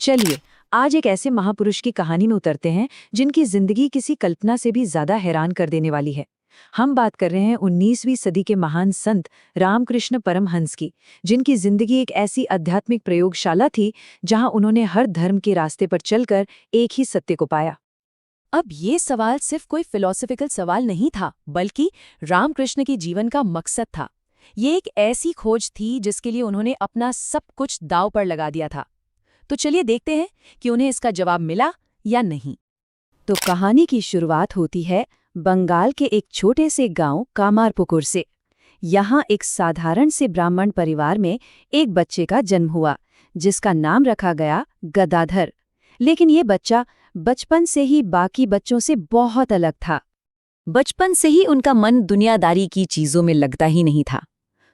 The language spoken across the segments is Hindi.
चलिए आज एक ऐसे महापुरुष की कहानी में उतरते हैं जिनकी जिंदगी किसी कल्पना से भी ज्यादा हैरान कर देने वाली है। हम बात कर रहे हैं 19वीं सदी के महान संत रामकृष्ण परमहंस की, जिनकी जिंदगी एक ऐसी आध्यात्मिक प्रयोगशाला थी जहां उन्होंने हर धर्म के रास्ते पर चलकर एक ही सत्य को पाया। अब ये सवाल सिर्फ कोई फिलोसॉफिकल सवाल नहीं था, बल्कि रामकृष्ण के जीवन का मकसद था। ये एक ऐसी खोज थी जिसके लिए उन्होंने अपना सब कुछ दांव पर लगा दिया था। तो चलिए देखते हैं कि उन्हें इसका जवाब मिला या नहीं। तो कहानी की शुरुआत होती है बंगाल के एक छोटे से गांव कामारपुकुर से। यहाँ एक साधारण से ब्राह्मण परिवार में एक बच्चे का जन्म हुआ, जिसका नाम रखा गया गदाधर। लेकिन ये बच्चा बचपन से ही बाकी बच्चों से बहुत अलग था। बचपन से ही उनका मन दुनियादारी की चीजों में लगता ही नहीं था।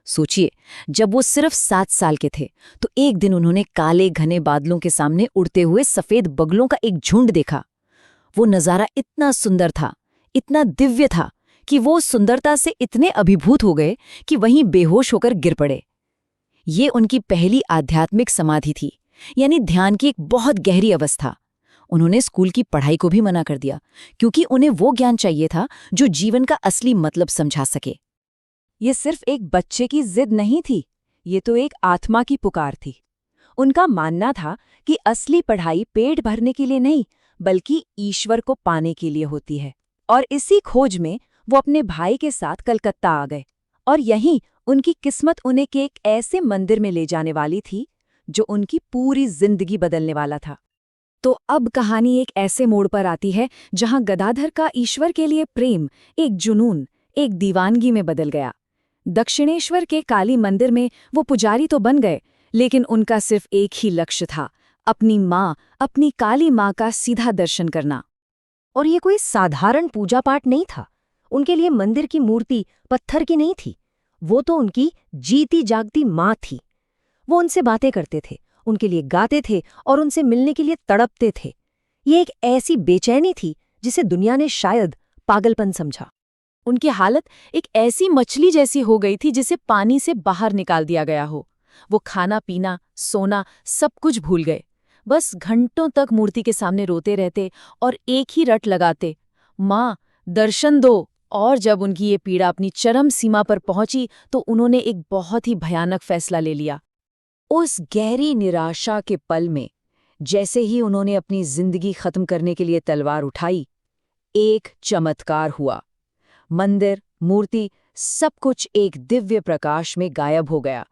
सोचिए, जब वो सिर्फ 7 साल के थे तो एक दिन उन्होंने काले घने बादलों के सामने उड़ते हुए सफेद बगलों का एक झुंड देखा। वो नज़ारा इतना सुंदर था, इतना दिव्य था कि वो सुंदरता से इतने अभिभूत हो गए कि वहीं बेहोश होकर गिर पड़े। ये उनकी पहली आध्यात्मिक समाधि थी, यानी ध्यान की एक बहुत गहरी अवस्था। उन्होंने स्कूल की पढ़ाई को भी मना कर दिया, क्योंकि उन्हें वो ज्ञान चाहिए था जो जीवन का असली मतलब समझा सके। ये सिर्फ एक बच्चे की जिद नहीं थी, ये तो एक आत्मा की पुकार थी। उनका मानना था कि असली पढ़ाई पेट भरने के लिए नहीं, बल्कि ईश्वर को पाने के लिए होती है। और इसी खोज में वो अपने भाई के साथ कलकत्ता आ गए, और यहीं उनकी किस्मत उन्हें एक ऐसे मंदिर में ले जाने वाली थी जो उनकी पूरी जिंदगी बदलने वाला था। तो अब कहानी एक ऐसे मोड़ पर आती है जहां गदाधर का ईश्वर के लिए प्रेम एक जुनून, एक दीवानगी में बदल गया। दक्षिणेश्वर के काली मंदिर में वो पुजारी तो बन गए, लेकिन उनका सिर्फ एक ही लक्ष्य था, अपनी माँ, अपनी काली माँ का सीधा दर्शन करना। और ये कोई साधारण पूजा पाठ नहीं था। उनके लिए मंदिर की मूर्ति पत्थर की नहीं थी, वो तो उनकी जीती जागती माँ थी। वो उनसे बातें करते थे, उनके लिए गाते थे और उनसे मिलने के लिए तड़पते थे। ये एक ऐसी बेचैनी थी जिसे दुनिया ने शायद पागलपन समझा। उनकी हालत एक ऐसी मछली जैसी हो गई थी जिसे पानी से बाहर निकाल दिया गया हो। वो खाना पीना, सोना सब कुछ भूल गए। बस घंटों तक मूर्ति के सामने रोते रहते और एक ही रट लगाते, माँ दर्शन दो। और जब उनकी ये पीड़ा अपनी चरम सीमा पर पहुंची तो उन्होंने एक बहुत ही भयानक फैसला ले लिया। उस गहरी निराशा के पल में, जैसे ही उन्होंने अपनी जिंदगी खत्म करने के लिए तलवार उठाई, एक चमत्कार हुआ। मंदिर, मूर्ति, सब कुछ एक दिव्य प्रकाश में गायब हो गया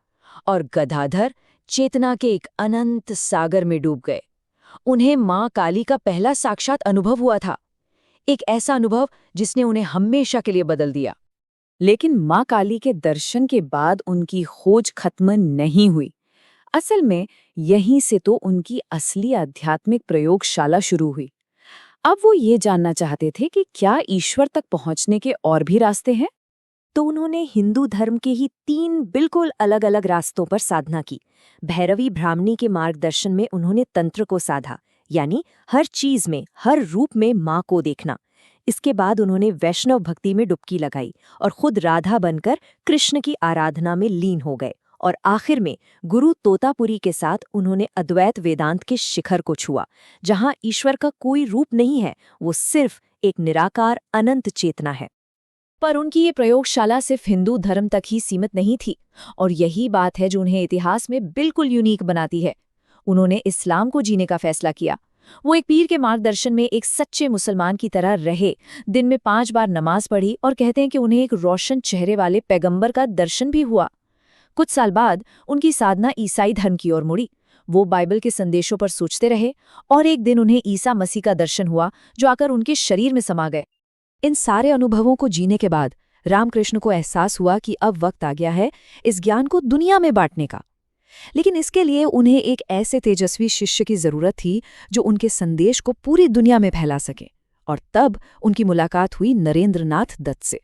और गदाधर चेतना के एक अनंत सागर में डूब गए। उन्हें मां काली का पहला साक्षात अनुभव हुआ था, एक ऐसा अनुभव जिसने उन्हें हमेशा के लिए बदल दिया। लेकिन मां काली के दर्शन के बाद उनकी खोज खत्म नहीं हुई। असल में यहीं से तो उनकी असली आध्यात्मिक प्रयोगशाला शुरू हुई। अब वो ये जानना चाहते थे कि क्या ईश्वर तक पहुंचने के और भी रास्ते हैं। तो उन्होंने हिंदू धर्म के ही 3 बिल्कुल अलग अलग रास्तों पर साधना की। भैरवी ब्राह्मणी के मार्गदर्शन में उन्होंने तंत्र को साधा, यानी हर चीज में, हर रूप में माँ को देखना। इसके बाद उन्होंने वैष्णव भक्ति में डुबकी लगाई और खुद राधा बनकर कृष्ण की आराधना में लीन हो गए। और आखिर में गुरु तोतापुरी के साथ उन्होंने अद्वैत वेदांत के शिखर को छुआ, जहां ईश्वर का कोई रूप नहीं है, वो सिर्फ एक निराकार अनंत चेतना है। पर उनकी ये प्रयोगशाला सिर्फ हिंदू धर्म तक ही सीमित नहीं थी, और यही बात है जो उन्हें इतिहास में बिल्कुल यूनिक बनाती है। उन्होंने इस्लाम को जीने का फैसला किया। वो एक पीर के मार्गदर्शन में एक सच्चे मुसलमान की तरह रहे, दिन में 5 बार नमाज पढ़ी, और कहते हैं कि उन्हें एक रोशन चेहरे वाले पैगंबर का दर्शन भी हुआ। कुछ साल बाद उनकी साधना ईसाई धर्म की ओर मुड़ी। वो बाइबल के संदेशों पर सोचते रहे, और एक दिन उन्हें ईसा मसीह का दर्शन हुआ जो आकर उनके शरीर में समा गए। इन सारे अनुभवों को जीने के बाद रामकृष्ण को एहसास हुआ कि अब वक्त आ गया है इस ज्ञान को दुनिया में बांटने का। लेकिन इसके लिए उन्हें एक ऐसे तेजस्वी शिष्य की जरूरत थी जो उनके संदेश को पूरी दुनिया में फैला सके। और तब उनकी मुलाकात हुई नरेंद्रनाथ दत्त से।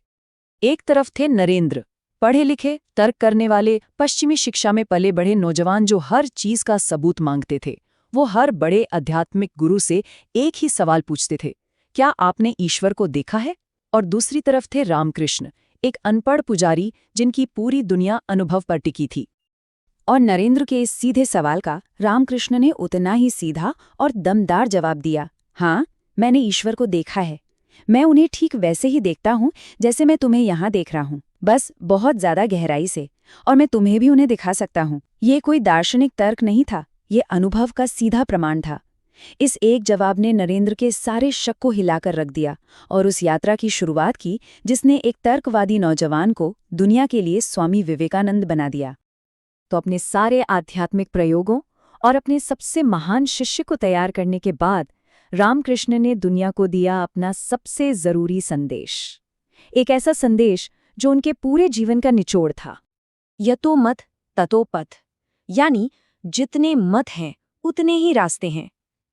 एक तरफ थे नरेंद्र, पढ़े लिखे, तर्क करने वाले, पश्चिमी शिक्षा में पले बढ़े नौजवान जो हर चीज का सबूत मांगते थे। वो हर बड़े आध्यात्मिक गुरु से एक ही सवाल पूछते थे, क्या आपने ईश्वर को देखा है? और दूसरी तरफ थे रामकृष्ण, एक अनपढ़ पुजारी जिनकी पूरी दुनिया अनुभव पर टिकी थी। और नरेंद्र के इस सीधे सवाल का रामकृष्ण ने उतना ही सीधा और दमदार जवाब दिया। हाँ, मैंने ईश्वर को देखा है। मैं उन्हें ठीक वैसे ही देखता हूँ जैसे मैं तुम्हें यहाँ देख रहा हूँ, बस बहुत ज्यादा गहराई से, और मैं तुम्हें भी उन्हें दिखा सकता हूँ। ये कोई दार्शनिक तर्क नहीं था, ये अनुभव का सीधा प्रमाण था। इस एक जवाब ने नरेंद्र के सारे शक को हिलाकर रख दिया और उस यात्रा की शुरुआत की जिसने एक तर्कवादी नौजवान को दुनिया के लिए स्वामी विवेकानंद बना दिया। तो अपने सारे आध्यात्मिक प्रयोगों और अपने सबसे महान शिष्य को तैयार करने के बाद रामकृष्ण ने दुनिया को दिया अपना सबसे जरूरी संदेश, एक ऐसा संदेश जो उनके पूरे जीवन का निचोड़ था। यतो मत ततो पथ, यानी जितने मत हैं उतने ही रास्ते हैं।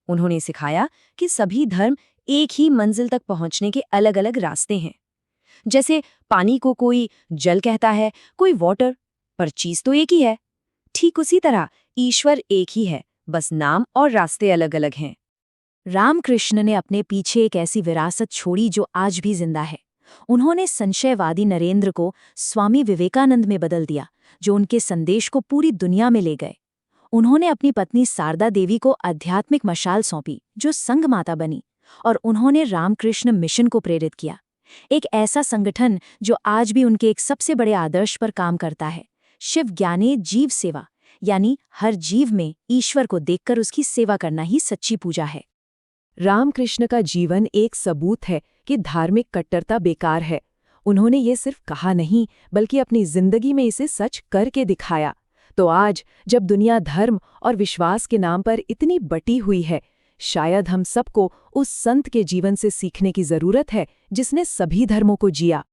उन्होंने सिखाया कि सभी धर्म एक ही मंजिल तक पहुंचने के अलग अलग रास्ते हैं। जैसे पानी को कोई जल कहता है, कोई वाटर, पर चीज तो एक ही है। ठीक उसी तरह ईश्वर एक ही है, बस नाम और रास्ते अलग अलग हैं। रामकृष्ण ने अपने पीछे एक ऐसी विरासत छोड़ी जो आज भी जिंदा है। उन्होंने संशयवादी नरेंद्र को स्वामी विवेकानंद में बदल दिया, जो उनके संदेश को पूरी दुनिया में ले गए। उन्होंने अपनी पत्नी शारदा देवी को आध्यात्मिक मशाल सौंपी, जो संघ माता बनी, और उन्होंने रामकृष्ण मिशन को प्रेरित किया, एक ऐसा संगठन जो आज भी उनके एक सबसे बड़े आदर्श पर काम करता है, शिव ज्ञाने जीव सेवा, यानी हर जीव में ईश्वर को देखकर उसकी सेवा करना ही सच्ची पूजा है। रामकृष्ण का जीवन एक सबूत है कि धार्मिक कट्टरता बेकार है। उन्होंने ये सिर्फ कहा नहीं, बल्कि अपनी जिंदगी में इसे सच करके दिखाया। तो आज जब दुनिया धर्म और विश्वास के नाम पर इतनी बटी हुई है, शायद हम सबको उस संत के जीवन से सीखने की जरूरत है जिसने सभी धर्मों को जिया।